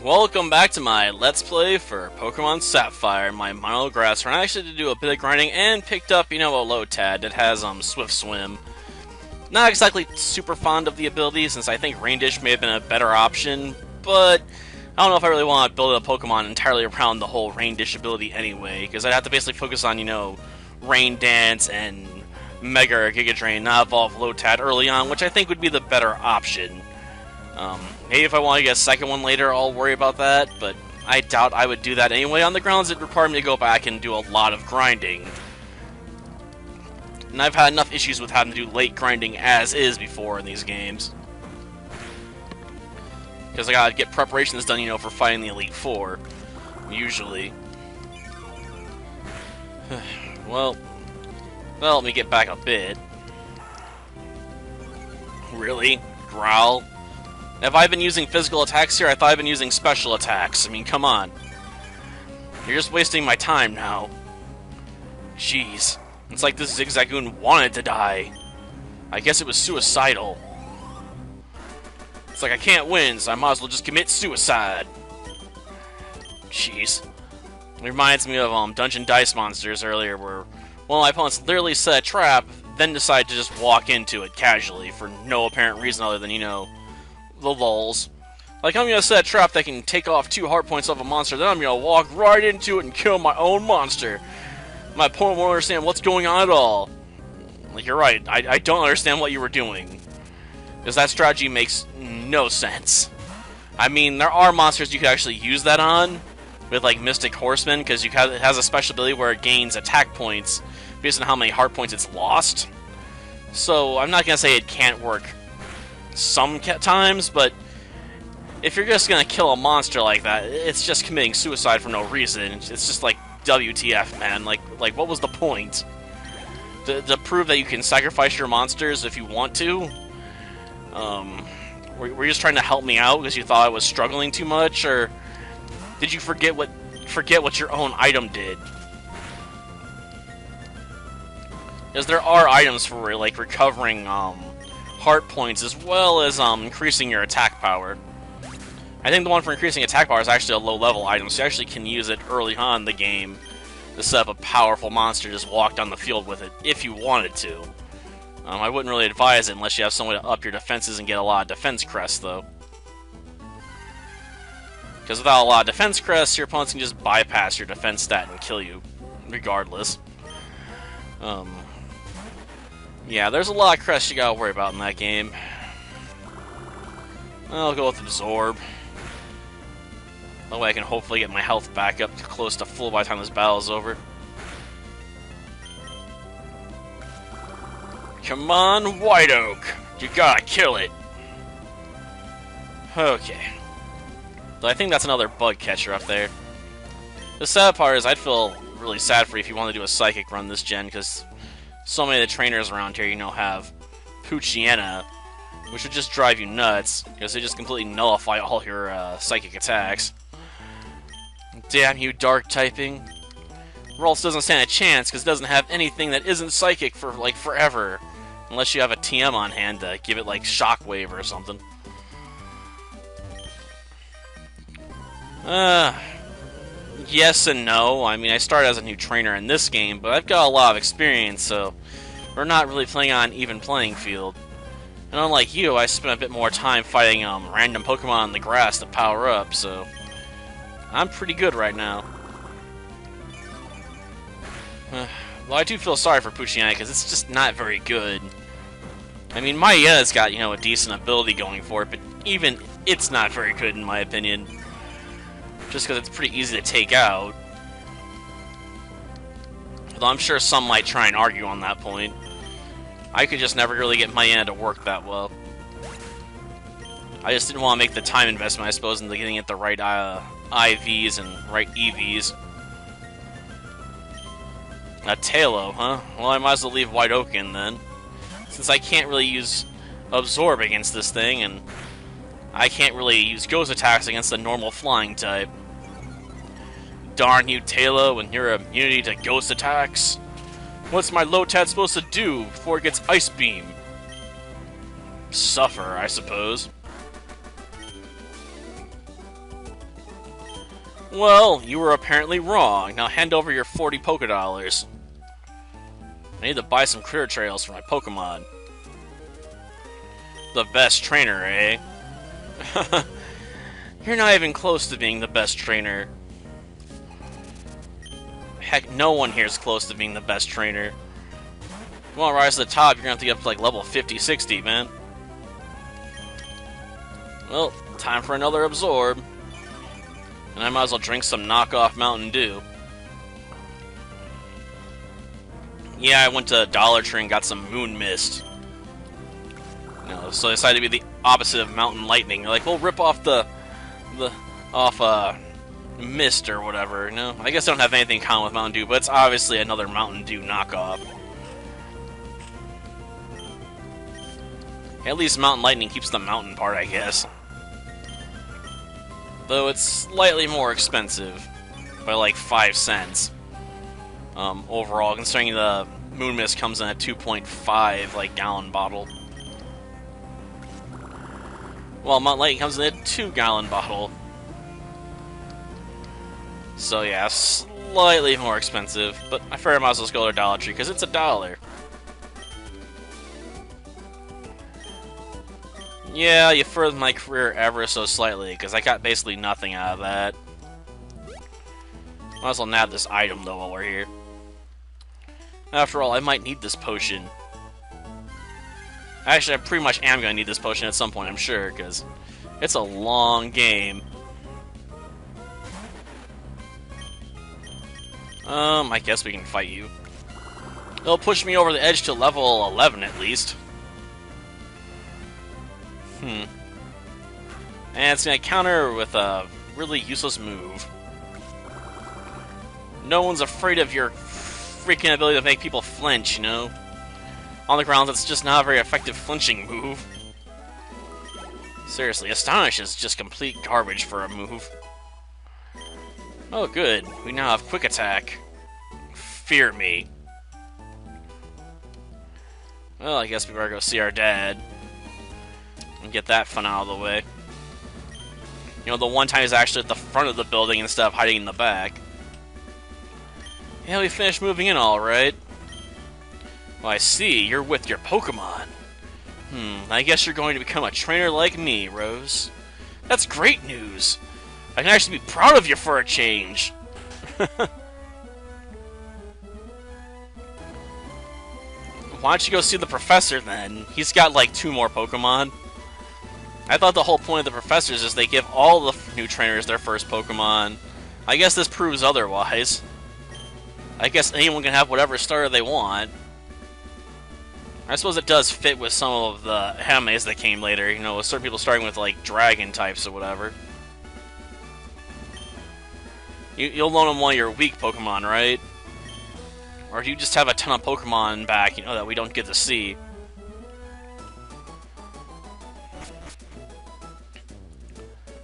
Welcome back to my Let's Play for Pokemon Sapphire, my monograss run. I actually did do a bit of grinding and picked up, a Lotad that has, Swift Swim. Not exactly super fond of the ability, since I think Rain Dish may have been a better option, but I don't know if I really want to build a Pokemon entirely around the whole Rain Dish ability anyway, because I'd have to basically focus on, Rain Dance and Mega or Giga Drain, not evolve Lotad early on, which I think would be the better option. Maybe if I want to get a second one later, I'll worry about that, but I doubt I would do that anyway on the grounds it required me to go back and do a lot of grinding. And I've had enough issues with having to do late grinding as is before in these games. Because I gotta get preparations done, for fighting the Elite Four. Usually. Well, let me get back a bit. Really? Growl? Have I been using physical attacks here? I thought I've been using special attacks. I mean, come on. You're just wasting my time now. Jeez. It's like this Zigzagoon wanted to die. I guess it was suicidal. It's like I can't win, so I might as well just commit suicide. Jeez. It reminds me of Dungeon Dice Monsters earlier, where one of my opponents literally set a trap, then decided to just walk into it casually for no apparent reason other than, the lulz. Like, I'm gonna set a trap that can take off 2 heart points off a monster, then I'm gonna walk right into it and kill my own monster. My opponent won't understand what's going on at all. Like, you're right, I don't understand what you were doing. Because that strategy makes no sense. I mean, there are monsters you could actually use that on, with, like, Mystic Horseman, because it has a special ability where it gains attack points based on how many heart points it's lost. So, I'm not gonna say it can't work sometimes, but if you're just gonna kill a monster like that, it's just committing suicide for no reason. It's just like, WTF, man. Like what was the point? To prove that you can sacrifice your monsters if you want to? Were you just trying to help me out because you thought I was struggling too much, or did you forget what your own item did? Because there are items for, like, recovering, heart points, as well as increasing your attack power. I think the one for increasing attack power is actually a low-level item, so you actually can use it early on in the game to set up a powerful monster, just walk down the field with it, if you wanted to. I wouldn't really advise it unless you have some way to up your defenses and get a lot of defense crests, though. Because without a lot of defense crests, your opponents can just bypass your defense stat and kill you, regardless. Yeah, there's a lot of crests you gotta worry about in that game. I'll go with Absorb. That way I can hopefully get my health back up to close to full by the time this battle is over. Come on, White Oak! You gotta kill it! Okay. So I think that's another bug catcher up there. The sad part is I'd feel really sad for you if you want to do a Psychic run this gen, because so many of the trainers around here, have Poochyena, which would just drive you nuts, because they just completely nullify all your psychic attacks. Damn you, Dark typing. Ralts doesn't stand a chance, because it doesn't have anything that isn't psychic for, like, forever. Unless you have a TM on hand to give it, like, Shockwave or something. Yes and no. I mean, I started as a new trainer in this game, but I've got a lot of experience, so we're not really playing on an even playing field. And unlike you, I spent a bit more time fighting random Pokemon on the grass to power up, so I'm pretty good right now. Well, I do feel sorry for Poochyena, because it's just not very good. I mean, Maia's got, a decent ability going for it, but even it's not very good in my opinion. Just because it's pretty easy to take out. Though I'm sure some might try and argue on that point. I could just never really get Maiya to work that well. I just didn't want to make the time investment, I suppose, into getting it the right IVs and right EVs. A Tailo, huh? Well, I might as well leave White Oak in then. Since I can't really use Absorb against this thing, and I can't really use Ghost attacks against the normal flying type. Darn you, Tailo, and your immunity to Ghost attacks. What's my Lotad supposed to do before it gets Ice Beam? Suffer, I suppose. Well, you were apparently wrong. Now hand over your 40 Poké Dollars. I need to buy some critter trails for my Pokemon. The best trainer, eh? You're not even close to being the best trainer. Heck, no one here is close to being the best trainer. If you want to rise to the top, you're going to have to get up to like level 50, 60, man. Well, time for another Absorb. And I might as well drink some knockoff Mountain Dew. Yeah, I went to Dollar Tree and got some Moon Mist. You know, so I decided to be the opposite of Mountain Lightning. Like, we'll rip off Mist or whatever. No, I guess I don't have anything in common with Mountain Dew, but it's obviously another Mountain Dew knockoff. At least Mountain Lightning keeps the mountain part, I guess. Though it's slightly more expensive by like 5 cents. Overall, considering the Moon Mist comes in a 2.5 like gallon bottle. Well, Mountain Lightning comes in a 2-gallon bottle. So yeah, slightly more expensive, but I figured I might as well just go to Dollar Tree because it's $1. Yeah, you furthered my career ever so slightly, because I got basically nothing out of that. Might as well nab this item, though, while we're here. After all, I might need this potion. Actually, I pretty much am going to need this potion at some point, I'm sure, because it's a long game. I guess we can fight you. It'll push me over the edge to level 11, at least. And it's gonna counter with a really useless move. No one's afraid of your freaking ability to make people flinch, you know? On the ground, that's just not a very effective flinching move. Seriously, Astonish is just complete garbage for a move. Oh good, we now have Quick Attack. Fear me. Well, I guess we better go see our dad. And get that fun out of the way. You know, the one time he's actually at the front of the building instead of hiding in the back. Yeah, we finished moving in alright. Well, I see, you're with your Pokemon. I guess you're going to become a trainer like me, Rose. That's great news. I can actually be proud of you for a change. Why don't you go see the professor then? He's got like 2 more Pokemon. I thought the whole point of the professors is they give all the new trainers their first Pokemon. I guess this proves otherwise. I guess anyone can have whatever starter they want. I suppose it does fit with some of the animes that came later, you know, with certain people starting with like dragon types or whatever. You'll loan them one of your weak Pokemon, right? Or do you just have a ton of Pokemon back, you know, that we don't get to see?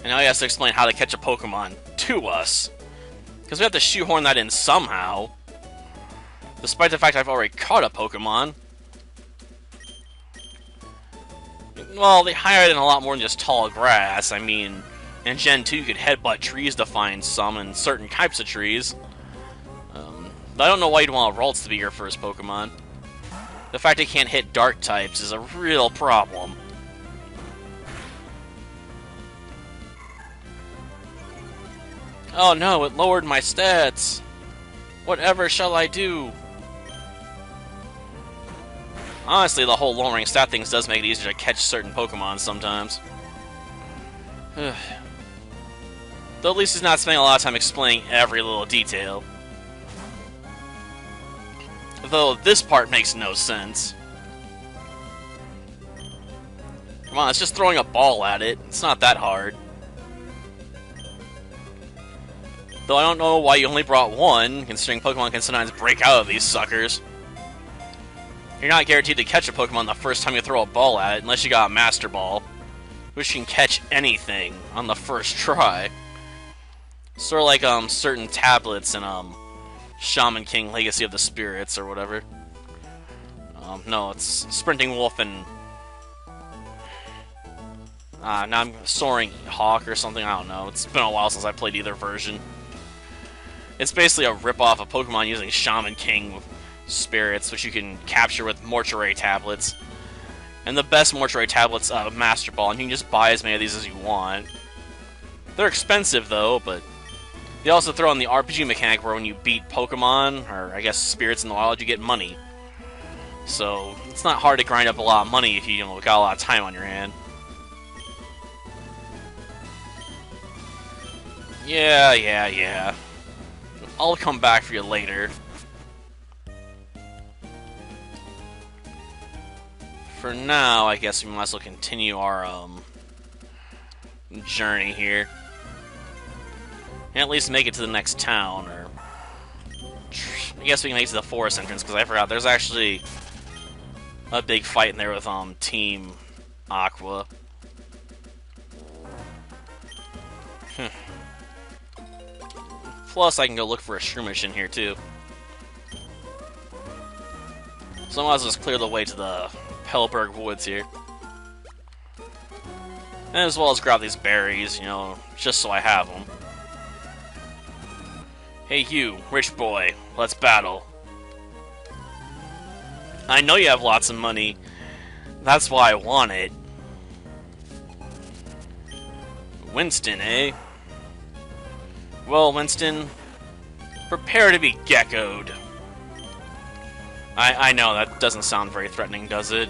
And now he has to explain how to catch a Pokemon to us. Because we have to shoehorn that in somehow. Despite the fact I've already caught a Pokemon. Well, they hired in a lot more than just tall grass. I mean, in Gen 2 you could headbutt trees to find some, and certain types of trees. But I don't know why you'd want Ralts to be your first Pokemon. The fact it can't hit dark types is a real problem. Oh no, it lowered my stats. Whatever shall I do? Honestly, the whole lowering stat things does make it easier to catch certain Pokemon sometimes. Though at least he's not spending a lot of time explaining every little detail. Though this part makes no sense. Come on, it's just throwing a ball at it. It's not that hard. Though I don't know why you only brought one, considering Pokemon can sometimes break out of these suckers. You're not guaranteed to catch a Pokemon the first time you throw a ball at it, unless you got a Master Ball, which can catch anything on the first try. Sort of like certain tablets in Shaman King Legacy of the Spirits or whatever. No, it's Sprinting Wolf and Now I'm Soaring Hawk or something, I don't know. It's been a while since I played either version. It's basically a rip-off of Pokemon using Shaman King spirits, which you can capture with Mortuary Tablets. And the best Mortuary Tablets, Master Ball, and you can just buy as many of these as you want. They're expensive, though, but they also throw in the RPG mechanic where when you beat Pokemon, or I guess spirits in the wild, you get money. So, it's not hard to grind up a lot of money if you got a lot of time on your hand. Yeah. I'll come back for you later. For now, I guess we might as well continue our, journey here. And at least make it to the next town, or... I guess we can make it to the forest entrance, because I forgot, there's actually a big fight in there with, Team Aqua. Plus, I can go look for a Shroomish in here, too. So I might as well just clear the way to the Pelberg Woods here. And as well as grab these berries, just so I have them. Hey you, rich boy, let's battle. I know you have lots of money. That's why I want it. Winston, eh? Well, Winston, prepare to be geckoed. I know, that doesn't sound very threatening, does it?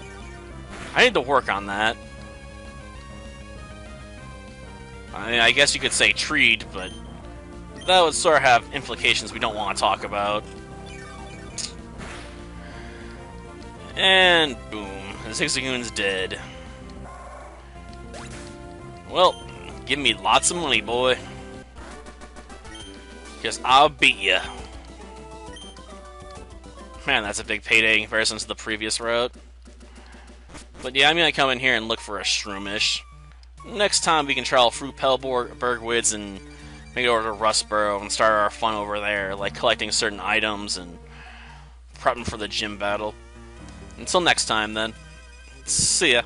I need to work on that. I guess you could say treed, but that would sort of have implications we don't want to talk about. And boom, Zigzagoon's dead. Well, give me lots of money, boy. Because I'll beat ya. Man, that's a big payday in comparison to the previous route. But yeah, I'm gonna come in here and look for a Shroomish. Next time we can travel through Pelberg Woods and make it over to Rustboro and start our fun over there, like collecting certain items and prepping for the gym battle. Until next time, then. See ya.